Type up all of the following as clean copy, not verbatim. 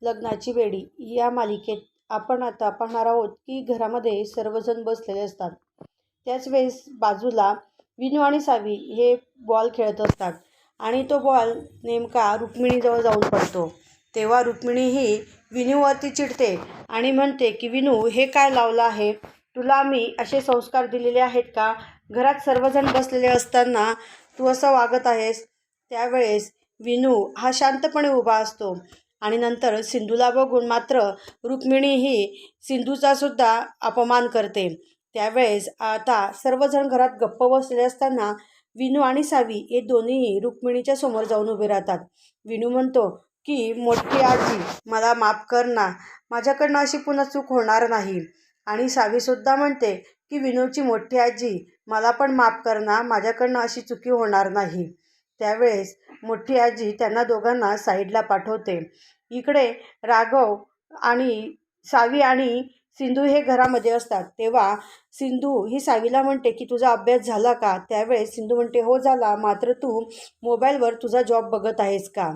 लग्नाची वेडी या मालिकेत आपण आता पाहणार आहोत की घरामध्ये सर्वजण बसलेले असतात. त्याच वेळेस बाजूला विनू आणि सावी हे बॉल खेळत असतात आणि तो बॉल नेमका रुक्मिणीजवळ जाऊन पडतो. तेव्हा रुक्मिणी ही विनूवरती चिडते आणि म्हणते की विनू, हे काय लावलं आहे? तुला मी असे संस्कार दिलेले आहेत का? घरात सर्वजण बसलेले असताना तू असं वागत आहेस. त्यावेळेस विनू हा शांतपणे उभा असतो आणि नंतर सिंधूला बघून मात्र रुक्मिणी ही सिंधूचा सुद्धा अपमान करते. त्यावेळेस आता सर्वजण घरात गप्प बसलेले असताना विनू आणि सावी हे दोन्हीही रुक्मिणीच्या समोर जाऊन उभे राहतात. विनू म्हणतो की मोठी आजी, मला माफ कर ना, माझ्याकडनं अशी पुन्हा चूक होणार नाही. आणि सावीसुद्धा म्हणते की विनूची मोठी आजी, मला पण माफ कर ना, माझ्याकडनं अशी चुकी होणार नाही. त्यावेळेस मोठी आजी त्यांना दोघांना साईडला पाठवते. इकडे राघव आणि सावी आणि सिंधू हे घरामध्ये असतात. तेव्हा सिंधू ही सावीला म्हणते की तुझा अभ्यास झाला का? त्यावेळेस सिंधू म्हणते हो झाला, मात्र तू मोबाईलवर तुझा जॉब बघत आहेस का?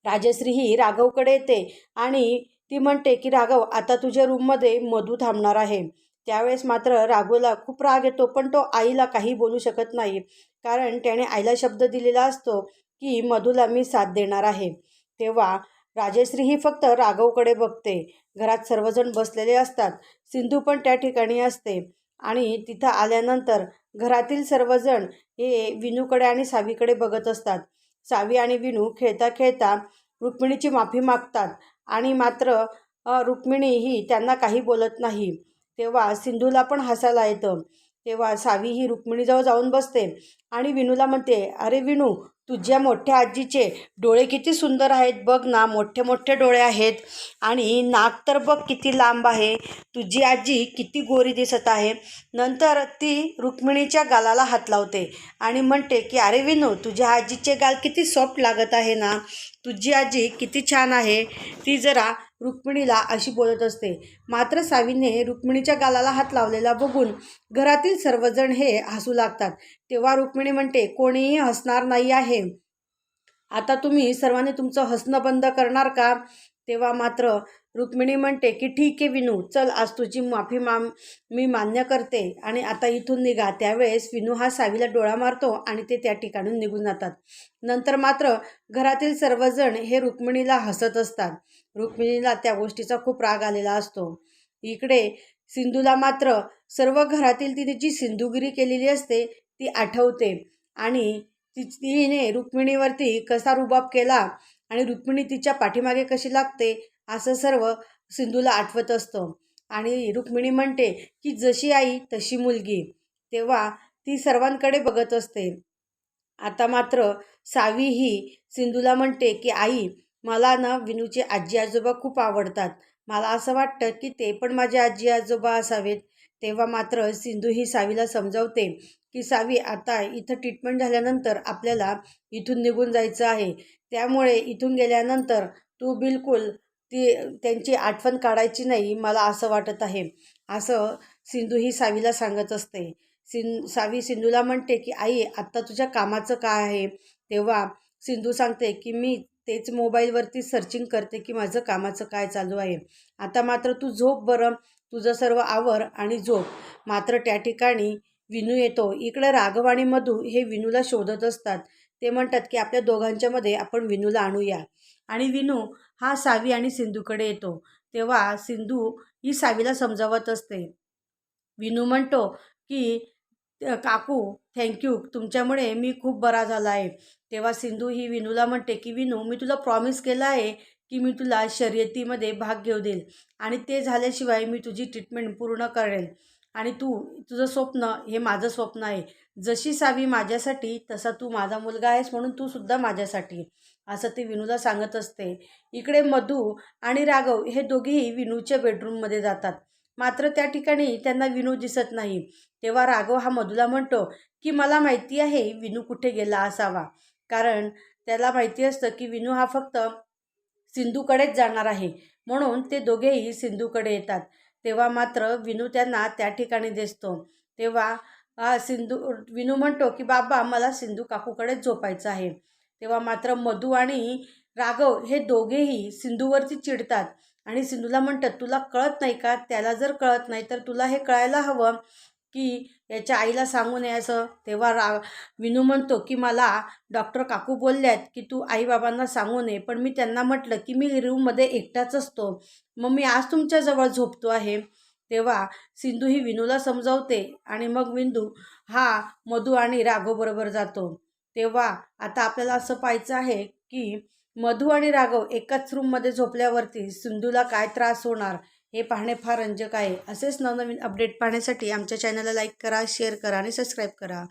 राजश्री ही राघवकडे येते आणि ती म्हणते की राघव, आता तुझ्या रूममध्ये मधू थांबणार आहे. त्यावेळेस मात्र राघवला खूप राग येतो, पण तो आईला काही बोलू शकत नाही, कारण त्याने आईला शब्द दिलेला असतो की मधूला मी साथ देणार आहे. तेव्हा राजश्री ही फक्त राघवकडे बघते. घरात सर्वजण बसलेले असतात. सिंधू पण त्या ठिकाणी असते आणि तिथं आल्यानंतर घरातील सर्वजण हे विनूकडे आणि सावीकडे बघत असतात. सावी आणि विनू खेळता खेळता रुक्मिणीची माफी मागतात आणि मात्र रुक्मिणी ही त्यांना काही बोलत नाही. तेव्हा सिंधूला पण हसायला येतं. तेव्हा सावी ही रुक्मिणीजवळ जाऊन बसते आणि विनूला म्हणते, अरे विनू, तुझ्या मोठ्या आजीचे डोळे किती सुंदर आहेत बघ ना, मोठे मोठे डोळे आहेत आणि नाक तर बघ किती लांब आहे. तुझी आजी किती गोरी दिसत आहे. नंतर ती रुक्मिणीच्या गालाला हात लावते आणि म्हणते की अरे विनू, तुझ्या आजीचे गाल किती सॉफ्ट लागत आहे ना, तुझी आजी किती छान आहे. ती जरा रुक्मिणीला अशी बोलत असते. मात्र सावीने रुक्मिणीच्या गालाला हात लावलेला बघून घरातील सर्वजण हे हसू लागतात. तेव्हा रुक्मिणी म्हणते, कोणीही हसणार नाही आहे. आता तुम्ही सर्वांनी तुमचं हसणं बंद करणार का? तेव्हा मात्र रुक्मिणी म्हणते की ठीक आहे विनू, चल आज तुझी माफी मी मान्य करते आणि आता इथून निघा. त्यावेळेस विनू हा सावीला डोळा मारतो आणि ते त्या ठिकाणून निघून जातात. नंतर मात्र घरातील सर्वजण हे रुक्मिणीला हसत असतात. रुक्मिणीला त्या गोष्टीचा खूप राग आलेला असतो. इकडे सिंधूला मात्र सर्व घरातील तिने जी सिंधुगिरी केलेली असते ती आठवते आणि तिने रुक्मिणीवरती कसा रुबाब केला आणि रुक्मिणी तिच्या पाठीमागे कशी लागते असं सर्व सिंधूला आठवत असतं. आणि रुक्मिणी म्हणते की जशी आई तशी मुलगी. तेव्हा ती सर्वांकडे बघत असते. आता मात्र सावी ही सिंधूला म्हणते की आई, मला ना विनूचे आजी आजोबा खूप आवडतात. मला असं वाटतं की ते पण माझे आजी आजोबा असावेत. तेव्हा मात्र सिंधू ही सावीला समजावते की सावी, आता इथं ट्रीटमेंट झाल्यानंतर आपल्याला इथून निघून जायचं आहे. त्यामुळे इथून गेल्यानंतर तू बिलकुल त्यांची आठवण काढायची नाही, मला असं वाटत आहे. असं सिंधू ही सावीला सांगत असते. सावी सिंधूला म्हणते की आई, आत्ता तुझ्या कामाचं काय आहे? तेव्हा सिंधू सांगते की मी तेच मोबाईलवरती सर्चिंग करते की माझं कामाचं काय चालू आहे. आता मात्र तू झोप बरं, तुझं सर्व आवर आणि झोप. मात्र त्या ठिकाणी विनू येतो. इकडे राघव आणि मधू हे विनूला शोधत असतात. ते म्हणतात की आपल्या दोघांच्या मध्ये आपण विनूला आणूया. आणि विनू हा सावी आणि सिंधूकडे येतो. तेव्हा सिंधू ही सावीला समजावत असते. विनू म्हणतो की काकू, थँक्यू, तुमच्यामुळे मी खूप बरा झाला आहे. तेव्हा सिंधू ही विनूला म्हणते की विनू, मी तुला प्रॉमिस केलं आहे की मी तुला शर्यतीमध्ये भाग घेऊ देईल आणि ते झाल्याशिवाय मी तुझी ट्रीटमेंट पूर्ण करेल. आणि तुझं स्वप्न हे माझं स्वप्न आहे. जशी सावी माझ्यासाठी तसा तू माझा मुलगा आहेस, म्हणून तू सुद्धा माझ्यासाठी, असं ते विनूला सांगत असते. इकडे मधू आणि राघव हे दोघेही विनूच्या बेडरूममध्ये जातात. मात्र त्या ठिकाणी त्यांना विनू दिसत नाही. तेव्हा राघव हा मधूला म्हणतो की मला माहिती आहे विनू कुठे गेला असावा, कारण त्याला माहिती असतं की विनू हा फक्त सिंधूकडेच जाणार आहे, म्हणून ते दोघेही सिंधूकडे येतात. तेव्हा मात्र विनू त्यांना त्या ठिकाणी दिसतो. तेव्हा विनू म्हणतो की बाबा, मला सिंधू काकूकडेच झोपायचं आहे. तेव्हा मात्र मधू आणि राघव हे दोघेही सिंधूवरती चिडतात आणि सिंधूला म्हणतात, तुला कळत नाही का? त्याला जर कळत नाही तर तुला हे कळायला हवं की याच्या आईला सांगू नये असं. तेव्हा विनू म्हणतो की मला डॉक्टर काकू बोलल्यात की तू आईबाबांना सांगू नये, पण मी त्यांना म्हटलं की मी रूममध्ये एकटाच असतो, मग मी आज तुमच्याजवळ झोपतो आहे. तेव्हा सिंधू ही विनूला समजावते आणि मग विंदू हा मधू आणि राघव बरोबर जातो. तेव्हा आता आपल्याला असं पाहायचं आहे की मधू आणि राघव एकाच रूममध्ये झोपल्यावरती सिंधूला काय त्रास होणार हे पाहणे फार रंजक आहे. असेच नवनवीन अपडेट पाहण्यासाठी आमच्या चॅनलला लाईक करा, शेअर करा आणि सबस्क्राईब करा.